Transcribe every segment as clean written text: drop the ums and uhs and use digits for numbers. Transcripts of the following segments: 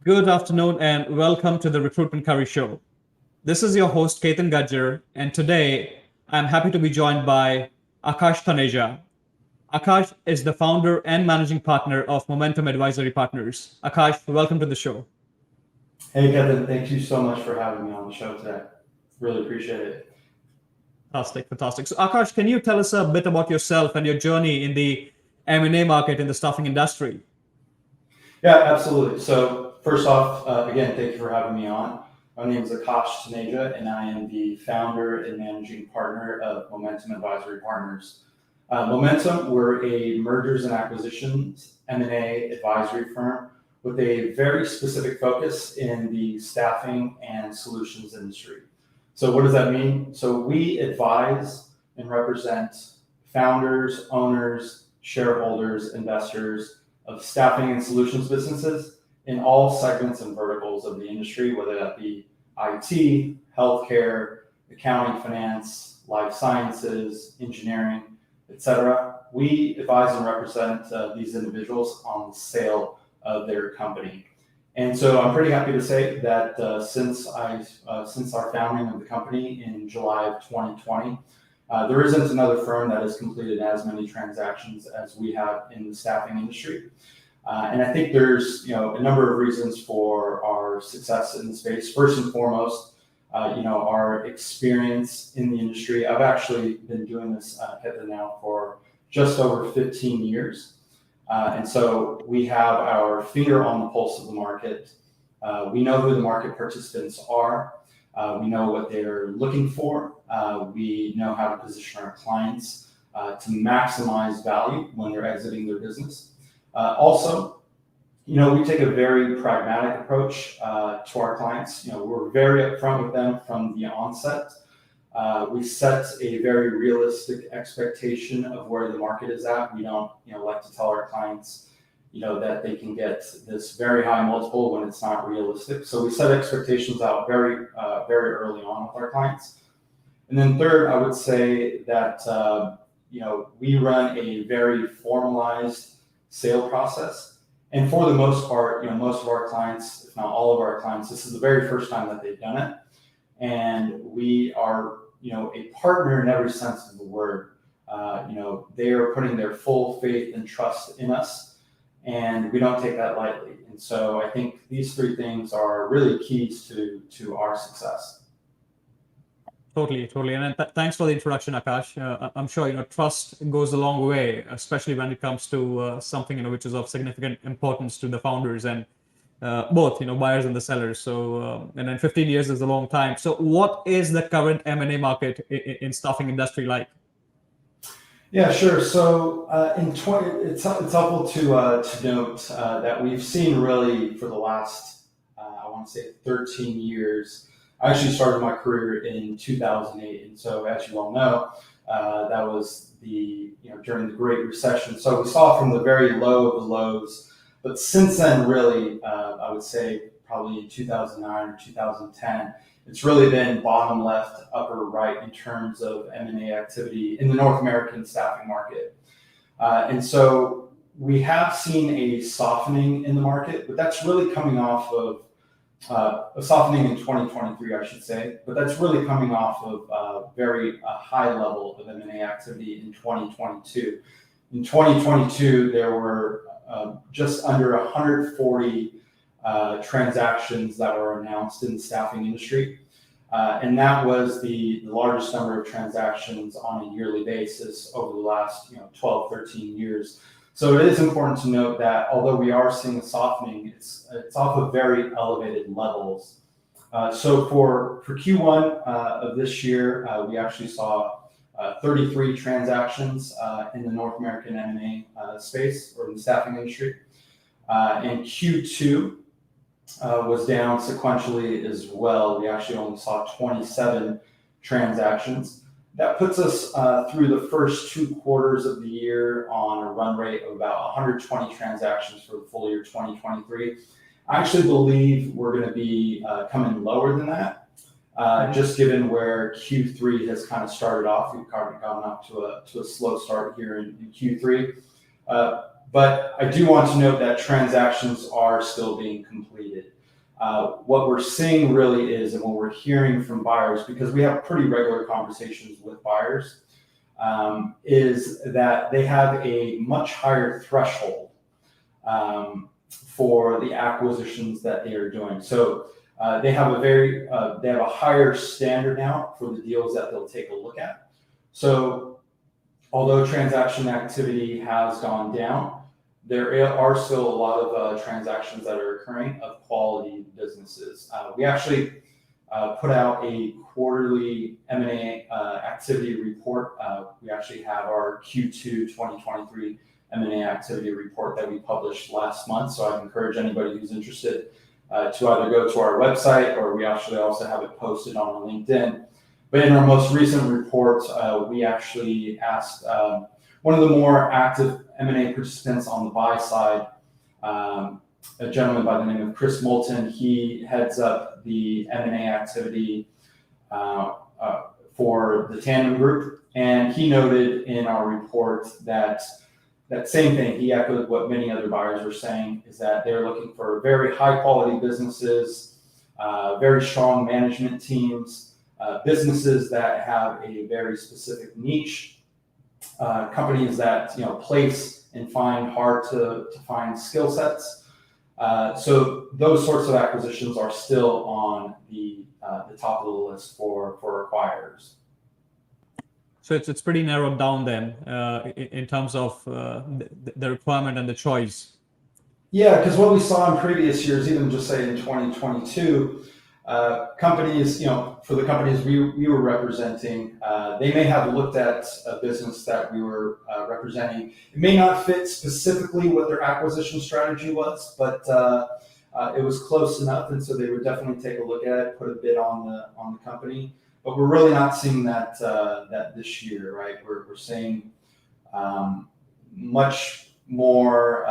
Good afternoon and welcome to the Recruitment Curry Show. This is your host Ketan Gajjar, and today I'm happy to be joined by Akash Taneja. Akash is the founder and managing partner of Momentum Advisory Partners. Akash, welcome to the show. Hey Kevin, thank you so much for having me on the show today. Really appreciate it. Fantastic, fantastic. So Akash, can you tell us a bit about yourself and your journey in the M&A market in the staffing industry? Yeah, absolutely. So first off, again, thank you for having me on. My name is Akash Taneja, and I am the founder and managing partner of Momentum Advisory Partners. Momentum, we're a mergers and acquisitions M&A advisory firm with a very specific focus in the staffing and solutions industry. So what does that mean? So we advise and represent founders, owners, shareholders, investors of staffing and solutions businesses in all segments and verticals of the industry, whether that be IT, healthcare, accounting, finance, life sciences, engineering, etc. We advise and represent these individuals on the sale of their company. And so I'm pretty happy to say that since our founding of the company in July of 2020, there isn't another firm that has completed as many transactions as we have in the staffing industry. And I think there's a number of reasons for our success in the space. First and foremost, our experience in the industry. I've actually been doing this now for just over 15 years. And so we have our finger on the pulse of the market. We know who the market participants are. We know what they're looking for. We know how to position our clients to maximize value when they're exiting their business. Also, we take a very pragmatic approach to our clients. We're very upfront with them from the onset. We set a very realistic expectation of where the market is at. We don't, like to tell our clients, that they can get this very high multiple when it's not realistic. So we set expectations out very early on with our clients. And then third, I would say that, we run a very formalized sale process. And for the most part, most of our clients, if not all of our clients, this is the very first time that they've done it. And we are, a partner in every sense of the word. They are putting their full faith and trust in us, and we don't take that lightly. And so I think these three things are really keys to our success. Totally. And thanks for the introduction, Akash. I'm sure trust goes a long way, especially when it comes to something which is of significant importance to the founders and both buyers and the sellers. So and then 15 years is a long time. So what is the current M&A market in staffing industry like? Yeah, sure. So it's helpful to note that we've seen really for the last I want to say 13 years. I actually started my career in 2008, and so as you all know, that was during the Great Recession. So we saw from the very low of the lows. But since then, really, I would say probably in 2009 or 2010, it's really been bottom left, upper right in terms of M&A activity in the North American staffing market. And so we have seen a softening in the market, but that's really coming off of a softening in 2023, I should say. But that's really coming off of a high level of M&A activity in 2022. In 2022, there were just under 140 transactions that were announced in the staffing industry. And that was the largest number of transactions on a yearly basis over the last 12, 13 years. So it is important to note that although we are seeing a softening, it's off of very elevated levels. So for Q1 of this year, we actually saw 33 transactions in the North American M&A space or in the staffing industry. And Q2 was down sequentially as well. We actually only saw 27 transactions. That puts us through the first 2 quarters of the year on a run rate of about 120 transactions for the full year 2023. I actually believe we're going to be coming lower than that. Just given where Q3 has kind of started off, we've kind of gone up to a slow start here in Q3. But I do want to note that transactions are still being completed. What we're seeing really is, and what we're hearing from buyers, because we have pretty regular conversations with buyers, is that they have a much higher threshold for the acquisitions that they are doing. So they have a higher standard now for the deals that they'll take a look at. So although transaction activity has gone down, there are still a lot of transactions that are occurring of quality businesses. We actually put out a quarterly M&A activity report. We actually have our Q2 2023 M&A activity report that we published last month. So I'd encourage anybody who's interested to either go to our website, or we actually also have it posted on LinkedIn. But in our most recent report, we actually asked one of the more active M&A participants on the buy side, a gentleman by the name of Chris Moulton. He heads up the M&A activity for the Tandem Group, and he noted in our report that same thing. He echoed what many other buyers were saying, is that they're looking for very high quality businesses, very strong management teams, businesses that have a very specific niche, companies that place and find hard to find skill sets. So those sorts of acquisitions are still on the top of the list for acquirers. So it's pretty narrowed down then in terms of the requirement and the choice. Yeah, because what we saw in previous years, even just say in 2022, companies, for the companies we were representing, they may have looked at a business that we were representing. It may not fit specifically what their acquisition strategy was, but it was close enough, and so they would definitely take a look at it, put a bid on the company. But we're really not seeing that this year, right? We're seeing much more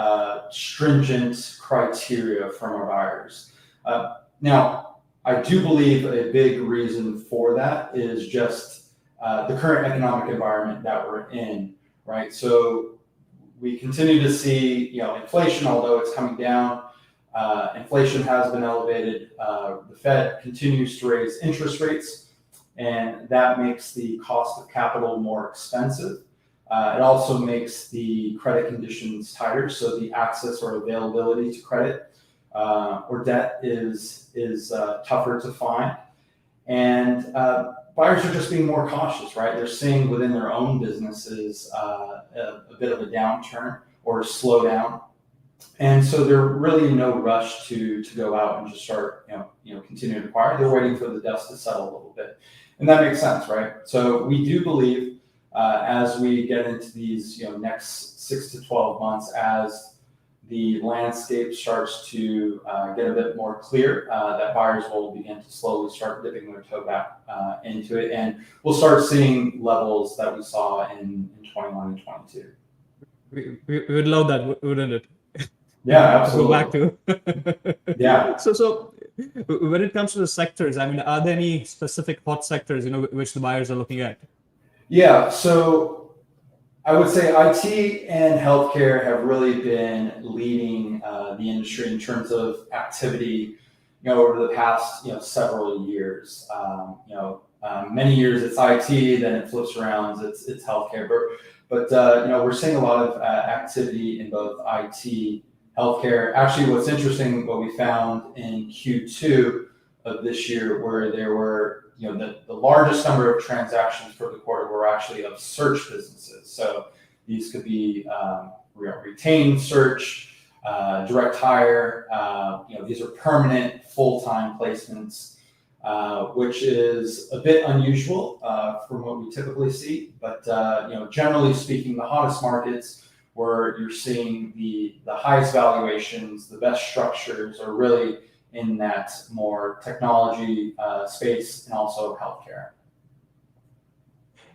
stringent criteria from our buyers. Now, I do believe a big reason for that is just the current economic environment that we're in, right? So we continue to see, inflation, although it's coming down. Inflation has been elevated. The Fed continues to raise interest rates, and that makes the cost of capital more expensive. It also makes the credit conditions tighter, so the access or availability to credit or debt is tougher to find. And buyers are just being more cautious, right? They're seeing within their own businesses a bit of a downturn or a slowdown. And so they're really in no rush to go out and just start, continue to acquire. They're waiting for the dust to settle a little bit. And that makes sense, right? So we do believe as we get into these, next 6 to 12 months, as the landscape starts to get a bit more clear, that buyers will begin to slowly start dipping their toe back into it. And we'll start seeing levels that we saw in 21 and 22. We would love that, wouldn't it? Yeah, absolutely. Go back to. Yeah. So when it comes to the sectors, I mean, are there any specific hot sectors, which the buyers are looking at? Yeah. So I would say IT and healthcare have really been leading the industry in terms of activity, over the past, several years. Many years it's IT, then it flips around, it's healthcare. But we're seeing a lot of activity in both IT, healthcare. Actually, what's interesting, what we found in Q2 of this year, where there were, the largest number of transactions for the quarter were actually of search businesses. So these could be retained search, direct hire. These are permanent full-time placements, which is a bit unusual from what we typically see. But generally speaking, the hottest markets where you're seeing the highest valuations, the best structures, are really in that more technology space and also healthcare.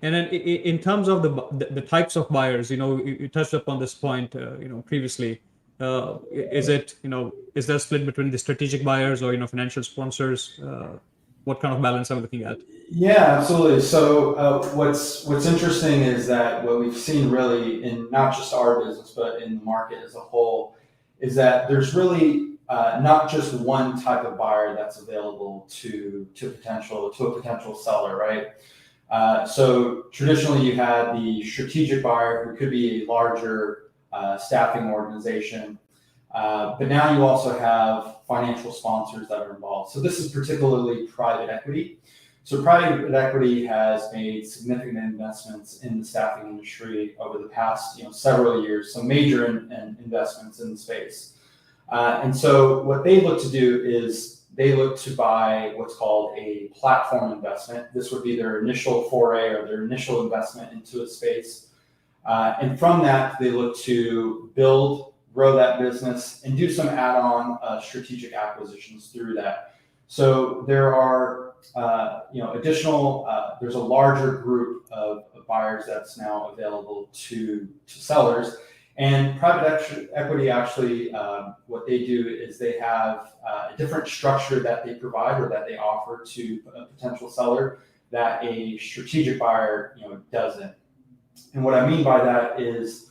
And then in terms of the types of buyers, you touched upon this point, previously. Is there a split between the strategic buyers or financial sponsors? What kind of balance are we looking at? Yeah, absolutely. So what's interesting is that what we've seen really in not just our business but in the market as a whole is that there's really not just one type of buyer that's available to a potential seller, right? So traditionally, you had the strategic buyer who could be a larger staffing organization, but now you also have financial sponsors that are involved. So this is particularly private equity. So private equity has made significant investments in the staffing industry over the past, several years. Some major investments in the space, and so what they look to do is they look to buy what's called a platform investment. This would be their initial foray or their initial investment into a space, and from that they look to build, grow that business, and do some add-on strategic acquisitions through that. So there are there's a larger group of buyers that's now available to sellers. And private equity actually, what they do is they have a different structure that they provide or that they offer to a potential seller that a strategic buyer, doesn't. And what I mean by that is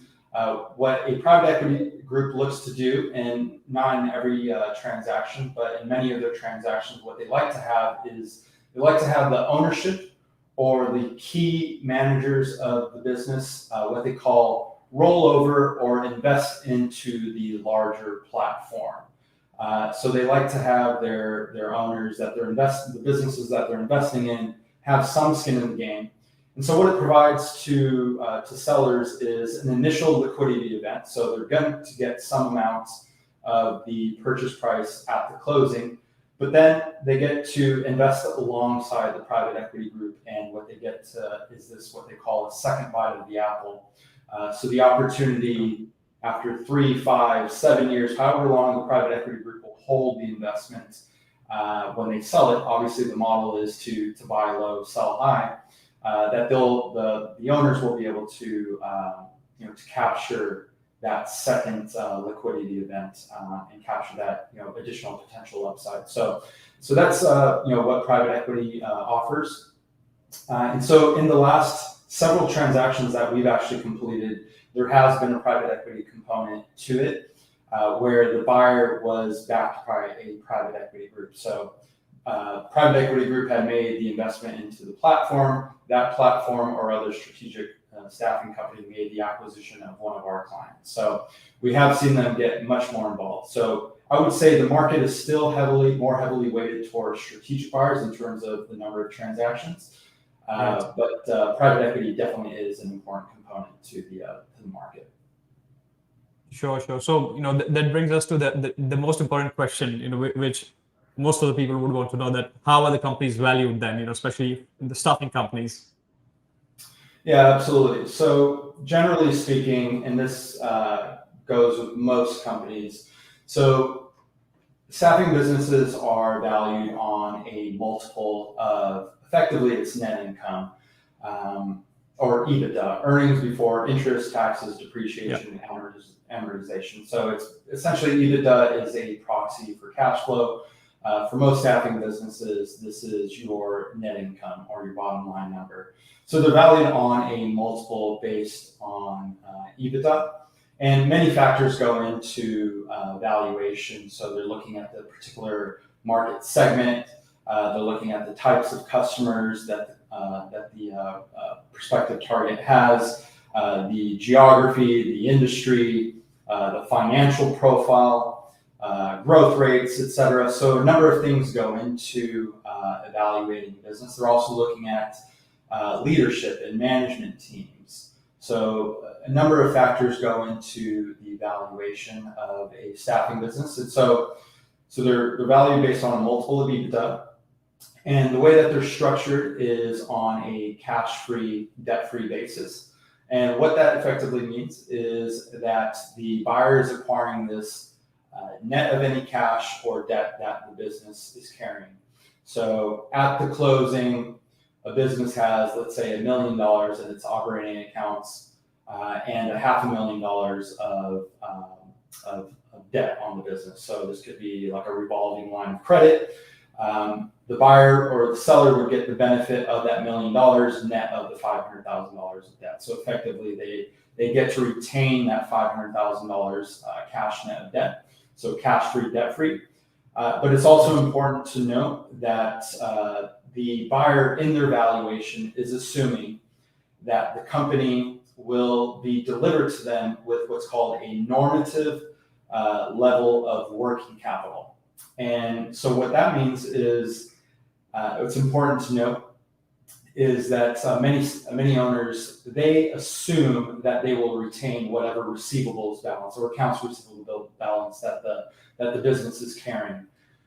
what a private equity group looks to do, and not in every transaction, but in many of their transactions, what they like to have is they like to have the ownership or the key managers of the business, what they call roll over or invest into the larger platform. So they like to have their owners that the businesses that they're investing in have some skin in the game. And so what it provides to sellers is an initial liquidity event. So they're going to get some amount of the purchase price at the closing, but then they get to invest alongside the private equity group. And what they get is this, what they call a second bite of the apple. So the opportunity after 3, 5, 7 years, however long the private equity group will hold the investment, when they sell it, obviously the model is to buy low, sell high. That the owners will be able to to capture that second liquidity event and capture that additional potential upside. So that's what private equity offers. And so in the last several transactions that we've actually completed, there has been a private equity component to it, where the buyer was backed by a private equity group. So private equity group had made the investment into the platform. That platform or other strategic staffing company made the acquisition of one of our clients. So we have seen them get much more involved. So I would say the market is still more heavily weighted towards strategic buyers in terms of the number of transactions. But private equity definitely is an important component to the market. Sure. So, that brings us to the most important question, which most of the people would want to know, that how are the companies valued then, especially in the staffing companies? Yeah, absolutely. So generally speaking, and this goes with most companies, so staffing businesses are valued on a multiple of effectively its net income, or EBITDA, earnings before interest, taxes, depreciation, and amortization. So it's essentially EBITDA is a proxy for cash flow. For most staffing businesses, this is your net income or your bottom line number. So they're valued on a multiple based on EBITDA, and many factors go into valuation. So they're looking at the particular market segment. They're looking at the types of customers that the prospective target has, the geography, the industry, the financial profile, growth rates, etc. So a number of things go into evaluating the business. They're also looking at leadership and management teams. So a number of factors go into the evaluation of a staffing business. And so they're valued based on a multiple of EBITDA. And the way that they're structured is on a cash-free, debt-free basis. And what that effectively means is that the buyer is acquiring this net of any cash or debt that the business is carrying. So at the closing, a business has, let's say, $1 million in its operating accounts and $500,000 of debt on the business. So this could be like a revolving line of credit. the buyer or the seller would get the benefit of that $1 million net of the $500,000 of debt. So effectively, they get to retain that $500,000 cash net of debt, so cash-free, debt-free. But it's also important to note that the buyer in their valuation is assuming that the company will be delivered to them with what's called a normative level of working capital. And so what that means is, it's important to note, is that many owners, they assume that they will retain whatever receivables balance or accounts receivable balance that the business is carrying.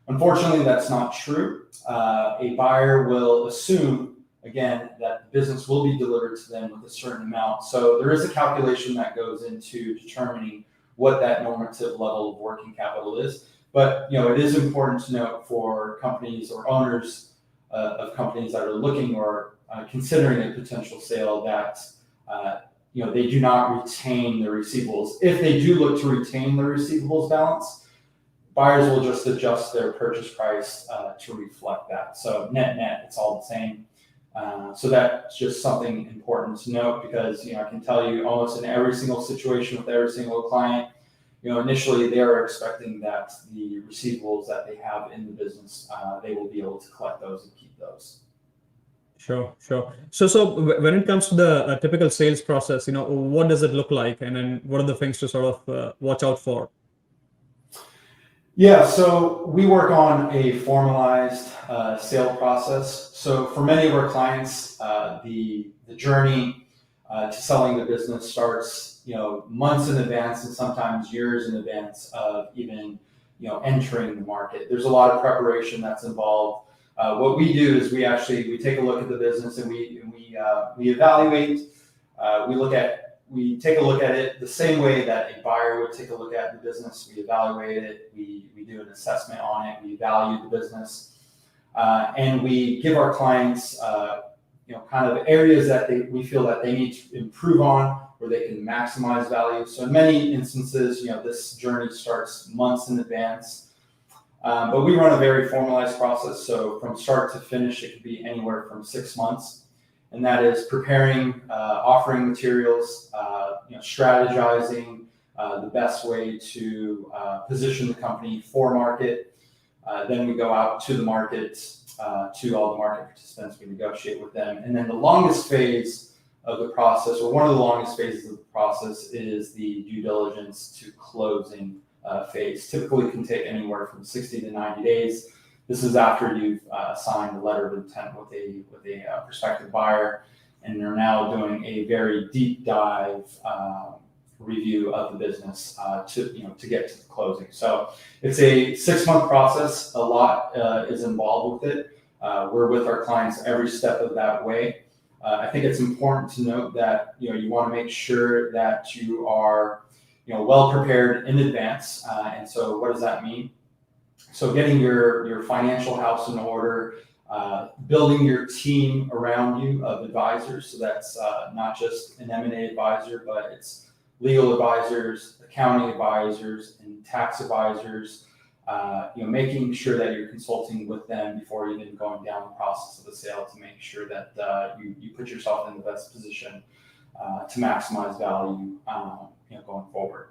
Unfortunately, that's not true. A buyer will assume, again, that the business will be delivered to them with a certain amount. So there is a calculation that goes into determining what that normative level of working capital is. But it is important to note for companies or owners of companies that are looking or considering a potential sale that they do not retain the receivables. If they do look to retain the receivables balance, buyers will just adjust their purchase price to reflect that. So net, it's all the same. So that's just something important to note, because I can tell you almost in every single situation with every single client, initially they are expecting that the receivables that they have in the business, they will be able to collect those and keep those. Sure. So when it comes to the typical sales process, what does it look like, and then what are the things to sort of watch out for? Yeah, so we work on a formalized sale process. So for many of our clients, the journey to selling the business starts, months in advance and sometimes years in advance of even, entering the market. There's a lot of preparation that's involved. What we do is we take a look at the business and we evaluate. We take a look at it the same way that a buyer would take a look at the business. We evaluate it. We do an assessment on it. We value the business, and we give our clients, kind of areas that we feel that they need to improve on, where they can maximize value. So in many instances, this journey starts months in advance, but we run a very formalized process. So from start to finish, it could be anywhere from 6 months. And that is preparing, offering materials, strategizing the best way to position the company for market. Then we go out to the market, to all the market participants. We negotiate with them. And then the longest phase of the process, or one of the longest phases of the process, is the due diligence to closing phase. Typically can take anywhere from 60 to 90 days. This is after you've signed a letter of intent with a prospective buyer, and you're now doing a very deep dive review of the business to get to the closing. So it's a 6-month process. A lot is involved with it. We're with our clients every step of that way. I think it's important to note that you want to make sure that you are well prepared in advance. And so what does that mean? So getting your financial house in order, building your team around you of advisors. So that's not just an M&A advisor, but it's legal advisors, accounting advisors, and tax advisors. Making sure that you're consulting with them before even going down the process of the sale to make sure that you put yourself in the best position to maximize value going forward.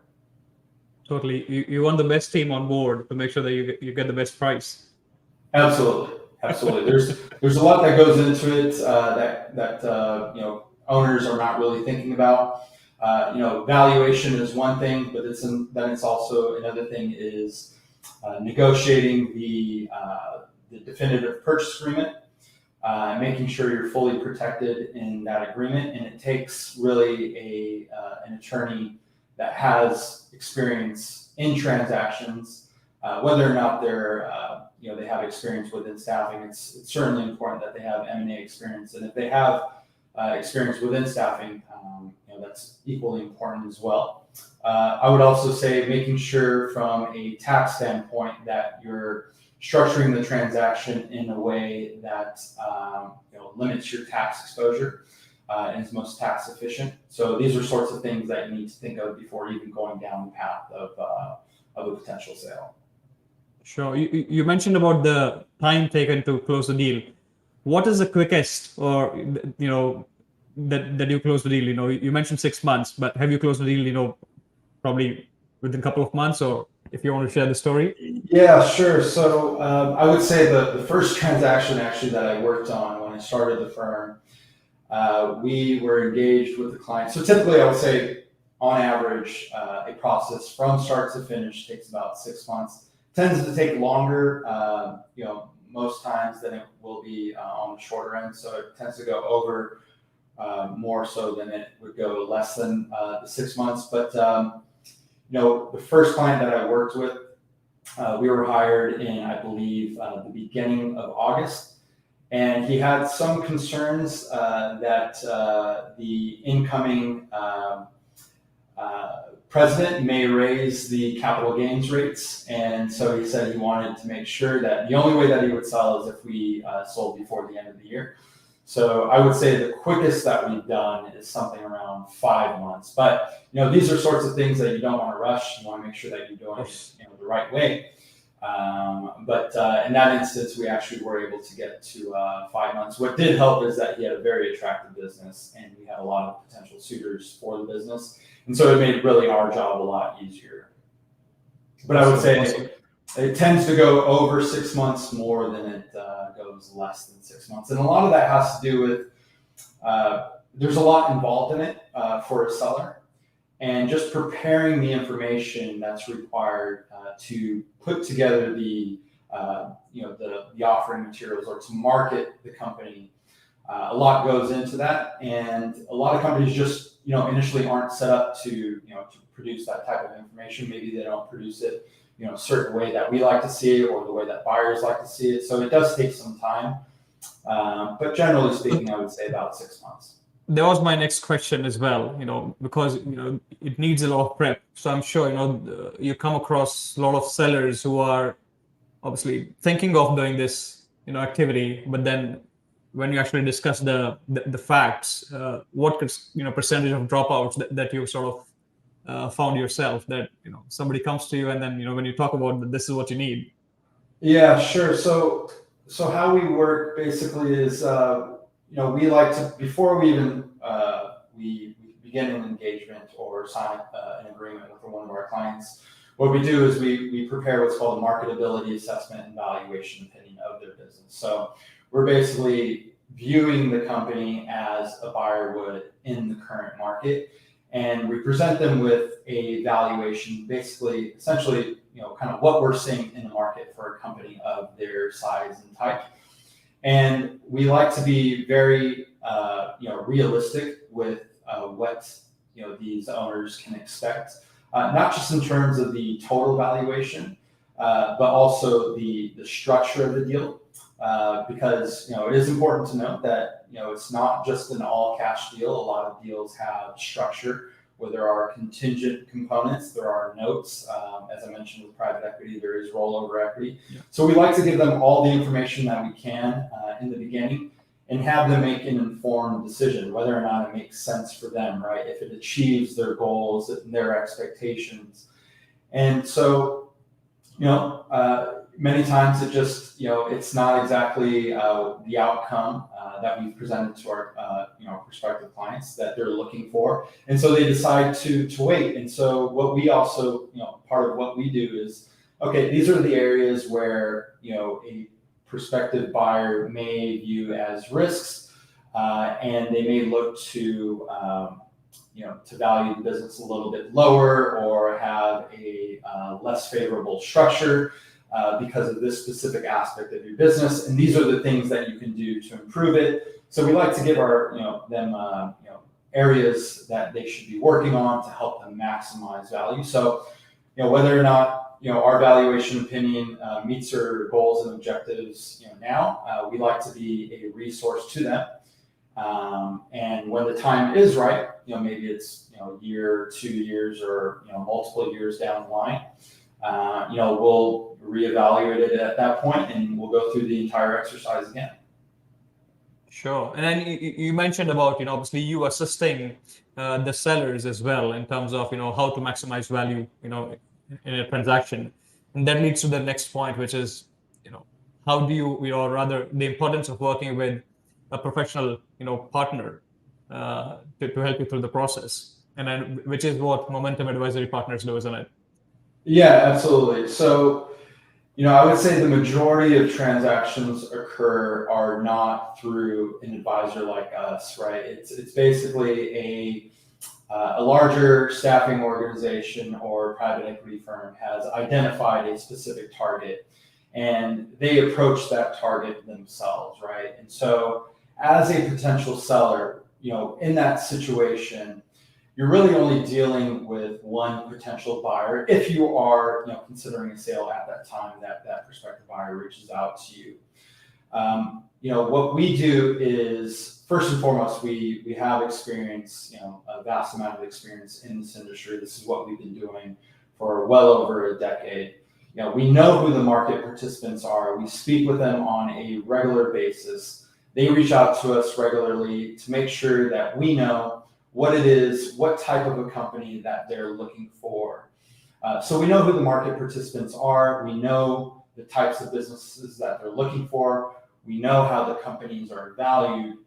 Totally. You want the best team on board to make sure that you get the best price. Absolutely. There's a lot that goes into it that owners are not really thinking about. Valuation is one thing, but then it's also another thing is negotiating the definitive purchase agreement, making sure you're fully protected in that agreement, and it takes really an attorney that has experience in transactions, whether or not they have experience within staffing. It's certainly important that they have M&A experience, and if they have experience within staffing, that's equally important as well. I would also say making sure from a tax standpoint that you're structuring the transaction in a way that limits your tax exposure and is most tax efficient. So these are sorts of things that you need to think of before even going down the path of a potential sale. Sure. You mentioned about the time taken to close the deal. What is the quickest, or that you close the deal? You mentioned 6 months, but have you closed the deal? Probably within a couple of months, or if you want to share the story. Yeah, sure. So I would say the first transaction actually that I worked on when I started the firm, we were engaged with the client. So typically, I would say on average, a process from start to finish takes about 6 months. Tends to take longer, most times than it will be on the shorter end. So it tends to go over more so than it would go less than the 6 months. But the first client that I worked with, we were hired in, I believe, the beginning of August. And he had some concerns that the incoming president may raise the capital gains rates. And so he said he wanted to make sure that the only way that he would sell is if we sold before the end of the year. So I would say the quickest that we've done is something around 5 months. But these are sorts of things that you don't want to rush. You want to make sure that you're doing it the right way. But in that instance, we actually were able to get to 5 months. What did help is that he had a very attractive business, and we had a lot of potential suitors for the business. And so it made really our job a lot easier. But I would say it tends to go over 6 months more than it goes less than 6 months. And a lot of that has to do with, there's a lot involved in it for a seller, and just preparing the information that's required to put together the offering materials or to market the company. A lot goes into that, and a lot of companies just initially aren't set up to produce that type of information. Maybe they don't produce it a certain way that we like to see it, or the way that buyers like to see it. So it does take some time, but generally speaking, I would say about 6 months. That was my next question as well, because it needs a lot of prep. So I'm sure you come across a lot of sellers who are obviously thinking of doing this activity, but then when you actually discuss the facts, what percentage of dropouts that you sort of found yourself, that somebody comes to you and then when you talk about this is what you need. Yeah, sure. So how we work basically is we like to, before we even we begin an engagement or sign an agreement with one of our clients, what we do is we prepare what's called a marketability assessment and valuation opinion of their business. So we're basically viewing the company as a buyer would in the current market, and we present them with a valuation, basically, essentially, kind of what we're seeing in the market for a company of their size and type. And we like to be very, realistic with what these owners can expect, not just in terms of the total valuation, but also the structure of the deal, because it is important to note that it's not just an all-cash deal. A lot of deals have structure where there are contingent components, there are notes. As I mentioned with private equity, there is rollover equity. Yeah. So we like to give them all the information that we can in the beginning, and have them make an informed decision whether or not it makes sense for them, right? If it achieves their goals and their expectations. And so, many times it just, it's not exactly the outcome that we've presented to our, prospective clients that they're looking for. And so they decide to wait. And so what we also, part of what we do is, okay, these are the areas where, a prospective buyer may view as risks, and they may look to, to value the business a little bit lower, or have a less favorable structure because of this specific aspect of your business. And these are the things that you can do to improve it. So we like to give our, them, areas that they should be working on to help them maximize value. So, whether or not, our valuation opinion meets their goals and objectives, now, we like to be a resource to them. And when the time is right, maybe it's, a year, 2 years, or, multiple years down the line, we'll reevaluate it at that point, and we'll go through the entire exercise again. Sure. And then you mentioned about, obviously you assisting the sellers as well in terms of, how to maximize value, in a transaction. And that leads to the next point, which is, how do you, or rather the importance of working with a professional, partner to help you through the process. And then, which is what Momentum Advisory Partners do, isn't it? Yeah, absolutely. So, I would say the majority of transactions are not through an advisor like us, right? It's basically a larger staffing organization or private equity firm has identified a specific target and they approach that target themselves, right? And so as a potential seller, in that situation, you're really only dealing with one potential buyer if you are, considering a sale at that time that prospective buyer reaches out to you. What we do is, first and foremost, we have experience, a vast amount of experience in this industry. This is what we've been doing for well over a decade. We know who the market participants are. We speak with them on a regular basis. They reach out to us regularly to make sure that we know what it is, what type of a company that they're looking for. So we know who the market participants are. We know the types of businesses that they're looking for. We know how the companies are valued.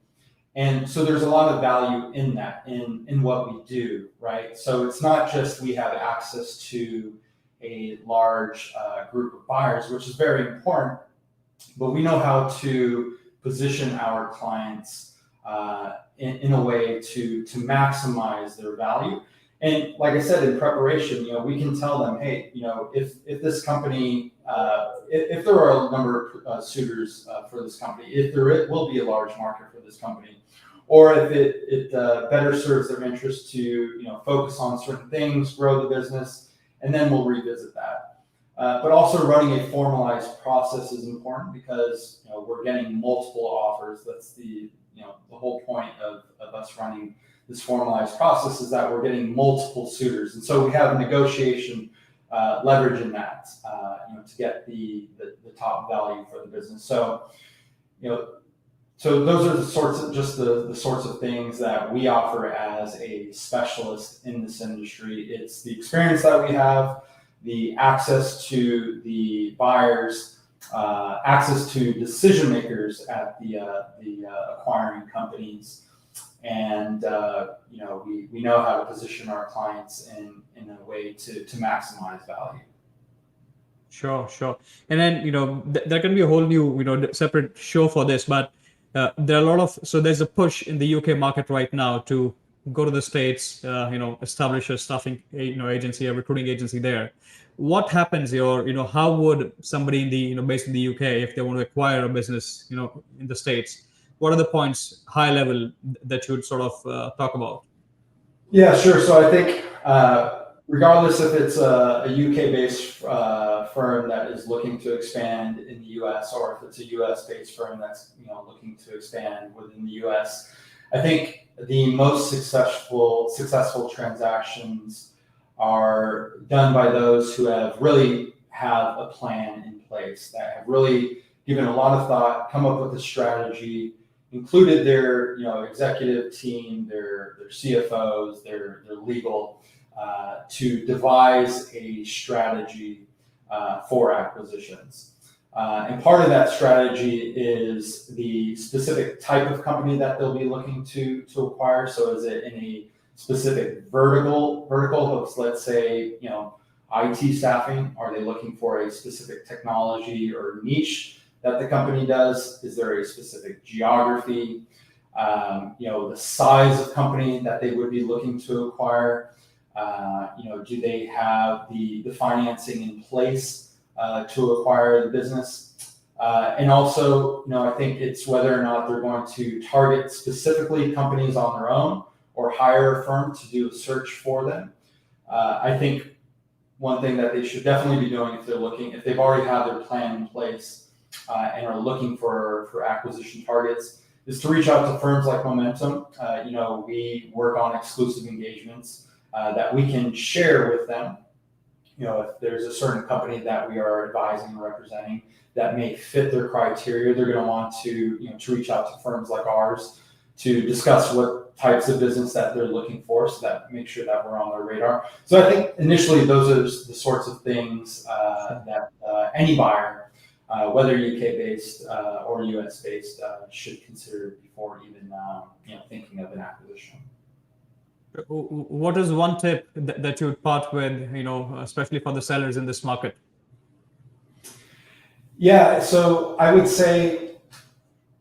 And so there's a lot of value in that, in what we do, right? So it's not just we have access to a large group of buyers, which is very important, but we know how to position our clients in a way to maximize their value. And like I said, in preparation, we can tell them, hey, if this company, if there are a number of suitors for this company, if it will be a large market for this company, or if it better serves their interest to focus on certain things, grow the business, and then we'll revisit that. But also running a formalized process is important because we're getting multiple offers. That's the whole point of us running this formalized process, is that we're getting multiple suitors. And so we have negotiation leverage in that, to get the top value for the business. So, so those are the sorts of things that we offer as a specialist in this industry. It's the experience that we have, the access to the buyers, access to decision makers at the acquiring companies, and we know how to position our clients in a way to maximize value. Sure. And then there can be a whole new separate show for this, but there are a lot of, so there's a push in the UK market right now to go to the States, establish a staffing agency, a recruiting agency there. What happens here, how would somebody in the based in the UK, if they want to acquire a business in the States, what are the points high level that you would sort of talk about? Yeah, sure. So I think regardless if it's a UK-based firm that is looking to expand in the US, or if it's a US-based firm that's looking to expand within the US, I think the most successful transactions are done by those who really have a plan in place, that have really given a lot of thought, come up with a strategy, included their executive team, their CFOs, their legal, to devise a strategy for acquisitions. And part of that strategy is the specific type of company that they'll be looking to acquire. So is it in a specific vertical of, let's say, IT staffing? Are they looking for a specific technology or niche that the company does? Is there a specific geography? The size of company that they would be looking to acquire? Do they have the financing in place to acquire the business? And also, I think it's whether or not they're going to target specifically companies on their own or hire a firm to do a search for them. I think one thing that they should definitely be doing if they've already have their plan in place and are looking for acquisition targets, is to reach out to firms like Momentum. We work on exclusive engagements that we can share with them. If there's a certain company that we are advising or representing that may fit their criteria, they're going to want to reach out to firms like ours to discuss what types of business that they're looking for, so that make sure that we're on their radar. So I think initially those are the sorts of things that any buyer, whether UK-based or US-based, should consider before even thinking of an acquisition. What is one tip that you would part with, especially for the sellers in this market? Yeah, so I would say,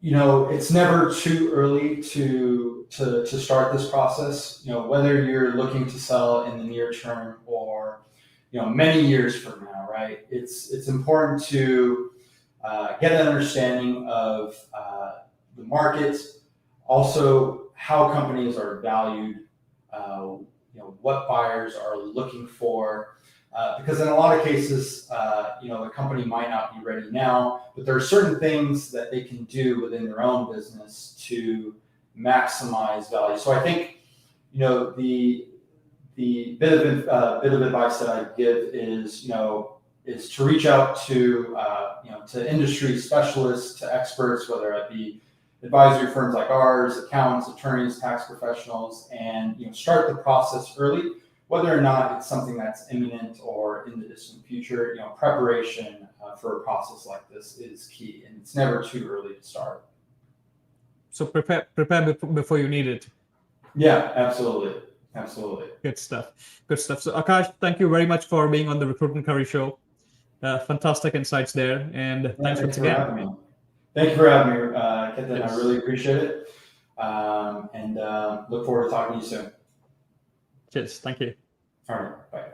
it's never too early to start this process. Whether you're looking to sell in the near term or many years from now, right? It's important to get an understanding of the market, also how companies are valued, what buyers are looking for. Because in a lot of cases, the company might not be ready now, but there are certain things that they can do within their own business to maximize value. So I think, the bit of advice that I give is to reach out to to industry specialists, to experts, whether it be advisory firms like ours, accountants, attorneys, tax professionals, and start the process early. Whether or not it's something that's imminent or in the distant future, preparation for a process like this is key, and it's never too early to start. So prepare before you need it. Yeah, absolutely. Absolutely. Good stuff. Good stuff. So Akash, thank you very much for being on the Recruitment Curry Show. Fantastic insights there, and thanks once again. Having me. Thank you for having me, Ketan. Yes. I really appreciate it, and look forward to talking to you soon. Cheers. Thank you. All right. Bye.